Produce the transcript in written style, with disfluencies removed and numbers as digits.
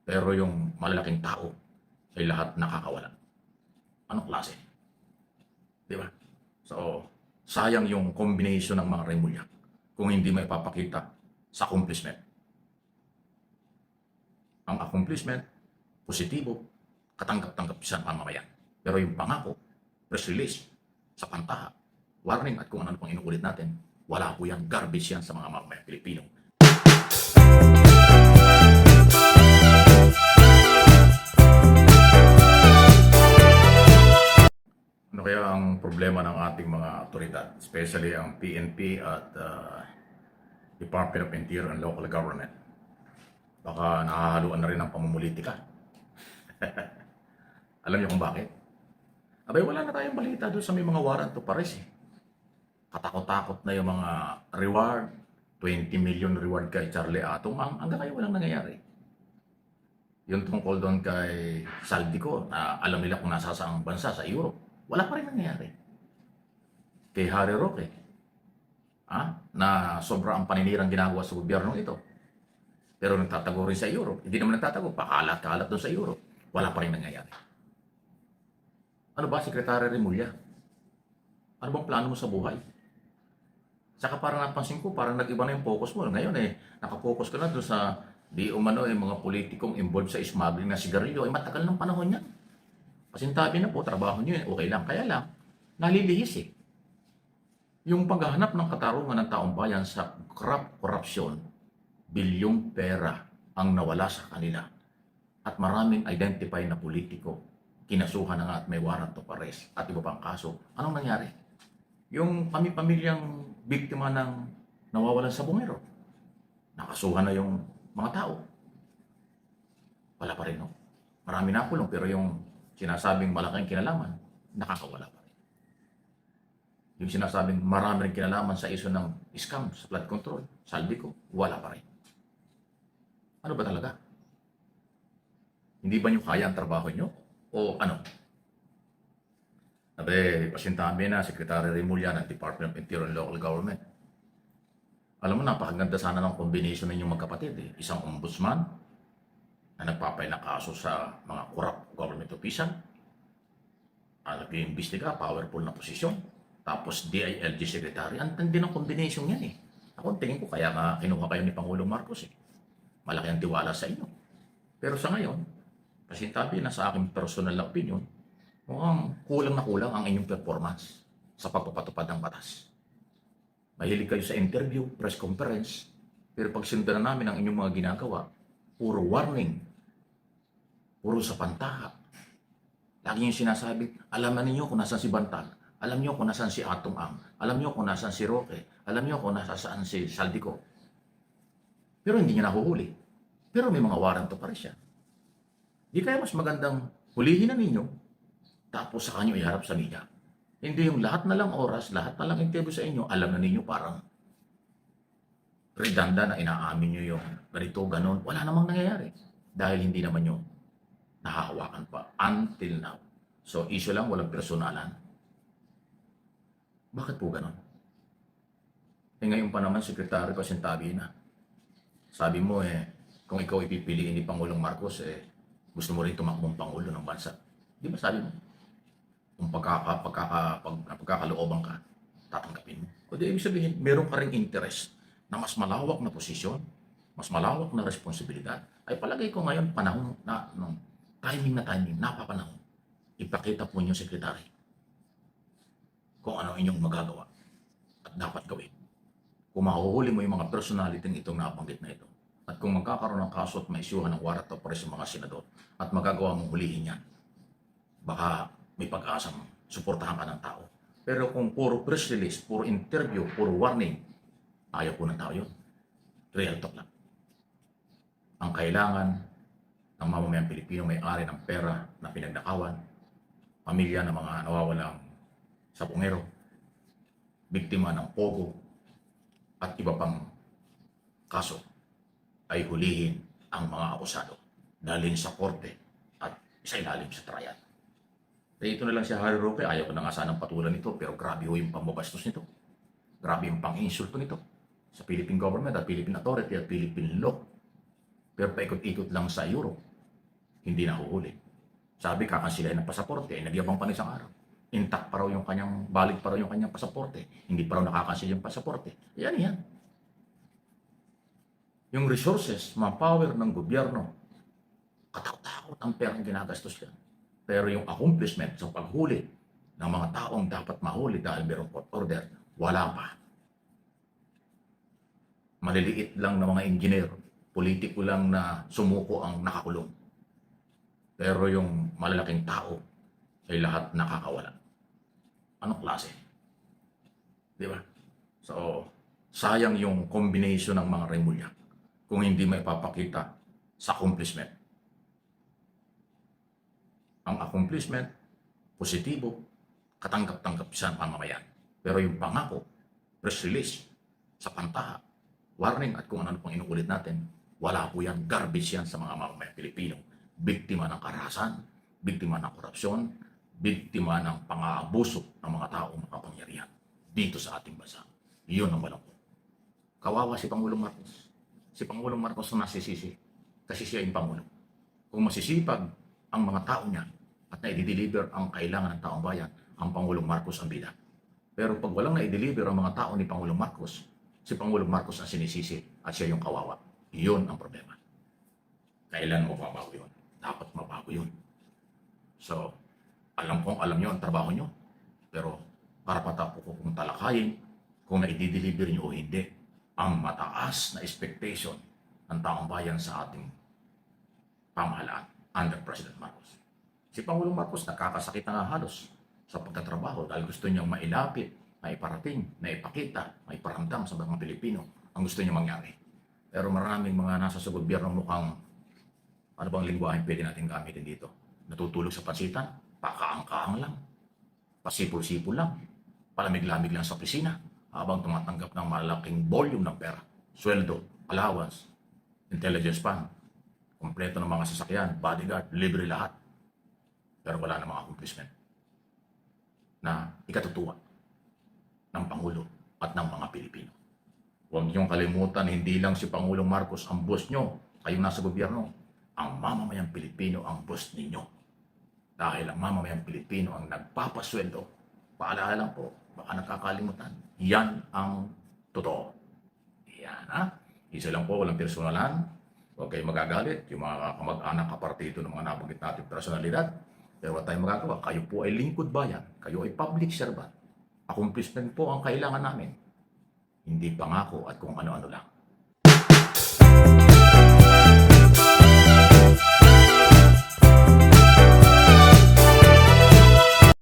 Pero yung malalaking tao ay lahat nakakawala. Anong klase? Di ba? So, sayang yung combination ng mga Remulla kung hindi may papakita sa accomplishment. Ang accomplishment, positibo, katanggap-tanggap sa mamamayan. Pero yung pangako, press release, sa pantaha, warning at kung ano pang inuulit natin, wala po yan, garbage yan sa mga mamamayan Pilipino. Ano kaya ang problema ng ating mga otoridad, especially ang PNP at Department of Interior and Local Government? Baka nahahaluan na rin ng pamumulitika. Alam niyo kung bakit? Abay, wala na tayong balita doon sa may mga warrant to arrest eh. Katakot-takot na yung mga reward, 20 million reward kay Charlie Atong, hanggang ngayon walang nangyayari. Yung tungkol doon kay Saldico, na alam nila kung nasa saang bansa sa Europe, wala pa rin nangyayari. Kay Harry Roque, na sobra ang paninirang ginagawa sa gobyerno ito. Pero nagtatago rin sa Europe. Hindi naman nagtatago, pakalat-kalat doon sa Europe. Wala pa rin nangyayari. Ano ba, Secretary Remulla? Ano bang plano mo sa buhay? Saka parang napansin ko, parang nag-iba na yung focus mo. Ngayon nakafocus ka na doon sa di umano mga politikong involved sa smuggling na sigarilyo. Matagal ng panahon yan. Pasintabi na po, trabaho nyo okay lang. Kaya lang, nalilihis eh. Yung paghahanap ng katarungan ng taong bayan sa korupsyon, bilyong pera ang nawala sa kanila. At maraming identified na politiko, kinasuhan na nga at may warrant of arrest at iba pang kaso. Anong nangyari? Yung pamilyang biktima ng nawawalan sa bungero, nakasuhan na yung mga tao. Wala pa rin, no? Marami na kulong, pero yung sinasabing malaking kinalaman, nakakawala pa rin. Yung sinasabing marami rin kinalaman sa iso ng scam, sa flood control, Saldico, wala pa rin. Ano ba talaga? Hindi ba nyo kaya ang trabaho nyo? O ano? Sabi, pasintabi na, Secretary Remulla ng Department of Interior and Local Government. Alam mo, napakaganda sana ng combination ninyong magkapatid. Isang ombudsman na nagpapay ng kaso sa mga corrupt government official. Nag-iimbestiga, powerful na posisyon. Tapos DILG Secretary. Ang tindi ng combination yan eh. Ako tingin ko kaya nga kinuha kayo ni Pangulong Marcos eh. Malaki ang tiwala sa inyo. Pero sa ngayon, pasintabi na sa aking personal na opinion, mukhang kulang na kulang ang inyong performance sa pagpapatupad ng batas. Mahilig kayo sa interview, press conference, pero pag sinundan na namin ang inyong mga ginagawa, puro warning, puro sa pantaha. Lagi yung sinasabi, alam na ninyo kung nasan si Bantag, alam nyo kung nasan si Atong Ang, alam nyo kung nasan si Roque, alam nyo kung nasan si Saldico. Pero hindi niya nahuhuli. Pero may mga warrant pa rin siya. Di kaya mas magandang hulihin na ninyo, tapos sa kanyo iharap sa media. Hindi yung lahat na lang oras, lahat na lang interview sa inyo, alam na ninyo parang redanda na inaamin nyo yung ganito, ganon. Wala namang nangyayari. Dahil hindi naman nyo nahahawakan pa until now. So, issue lang, walang personalan. Bakit po ganon? Ngayon pa naman, Secretary, pasintabi na. Sabi mo kung ikaw ipipiliin ni Pangulong Marcos, gusto mo rin tumakbong Pangulo ng bansa. Di ba sabi mo? Kung pagkakalooban ka, tatanggapin mo. O di ibig sabihin, meron ka rin interest na mas malawak na posisyon, mas malawak na responsibilidad. Ay palagay ko ngayon, panahon na, timing, napapanahon. Ipakita po niyo, Secretary, kung ano inyong magagawa at dapat gawin. Kung mahuhuli mo yung mga personality itong nabanggit na ito, at kung magkakaroon ng kaso at maisyuhan ng warrant of arrest sa mga senador, at magagawa mong hulihin yan, baka may pag-asang suportahan ka ng tao. Pero kung puro press release, puro interview, puro warning, ayaw po ng tao yun. Real talk lang. Ang kailangan ng mamamayang Pilipino may-ari ng pera na pinagnakawan, pamilya ng mga nawawalang sa bungero, biktima ng pogo, at iba pang kaso, ay hulihin ang mga akusado, dalhin sa korte at isailalim sa trial. Ito na lang si Harry Roque, ayaw ko na nga sanang patulan nito, pero grabe ho yung pambabastos nito. Grabe yung pang-insulto nito sa Philippine government at Philippine authority at Philippine law. Pero paikot-ikot lang sa Europe, hindi nahuhuli. Sabi, kakansilahin ng pasaporte, ay nagyabang pa ng isang araw. Intact pa raw yung kanyang, valid pa raw yung kanyang pasaporte. Hindi pa raw nakakansil yung pasaporte. Yan. Yung resources, manpower ng gobyerno, katakot-takot ang perang ginagastos yan. Pero yung accomplishment sa paghuli ng mga taong dapat mahuli dahil mayroong court order, wala pa. Maliliit lang na mga engineer, politiko lang na sumuko ang nakakulong. Pero yung malalaking tao ay lahat nakakawala. Anong klase? Di ba? So, sayang yung combination ng mga Remulla kung hindi may papakita sa accomplishment. Ang accomplishment, positibo, katanggap-tanggap siya ng pamamayan. Pero yung pangako, press release, sa pantaha, warning at kung ano pang inuulit natin, wala po yan, garbage yan sa mga mamamayang Pilipino. Biktima ng karahasan, biktima ng korupsyon, biktima ng pang-aabuso ng mga taong makapangyarihan dito sa ating bansa. Iyon ang malungkot. Kawawa si Pangulong Marcos. Si Pangulong Marcos na nasisisi kasi siya yung Pangulo. Kung masisipag ang mga tao niya at na-deliver ang kailangan ng taong bayan, ang Pangulong Marcos ang bida. Pero pag walang na-deliver ang mga tao ni Pangulong Marcos, si Pangulong Marcos ang sinisisi at siya yung kawawa. Iyon ang problema. Kailan mo mabago yun? Dapat mabago yun. So, alam nyo ang trabaho nyo. Pero, karapat-dapat ko kung talakayin kung na-deliver nyo o hindi ang mataas na expectation ng taong bayan sa ating pamahalaan under President Marcos. Si Pangulong Marcos nakakasakit na nga halos sa pagtatrabaho dahil gusto niyang mailapit, maiparating, maipakita, maiparamdam sa mga Pilipino ang gusto niya mangyari. Pero maraming mga nasa sa gobyerno mukhang ano bang lingwahe pwede natin gamitin dito? Natutulog sa pansitan, pakaang-kaang lang, pasipol-sipol lang, palamig-lamig lang sa opisina, habang tumatanggap ng malaking volume ng pera, sweldo, allowance, intelligence fund, kompleto ng mga sasakyan, bodyguard, libre lahat. Pero wala namang accomplishment na ikatutuwa ng Pangulo at ng mga Pilipino. Huwag niyong kalimutan, hindi lang si Pangulong Marcos ang boss nyo, kayong nasa gobyerno, ang mamamayang Pilipino ang boss ninyo. Dahil ang mamamayang Pilipino ang nagpapasweldo. Paalala lang po, baka nakakalimutan. Yan ang totoo. Yan ha. Isa lang po, walang personalan. Huwag kayong magagalit. Yung mga kamag-anak kapartito ng mga nabanggit natin personalidad. Pero wala tayong magagawa. Kayo po ay lingkod bayan. Kayo ay public servant. Accomplishment po ang kailangan namin. Hindi pangako at kung ano-ano lang.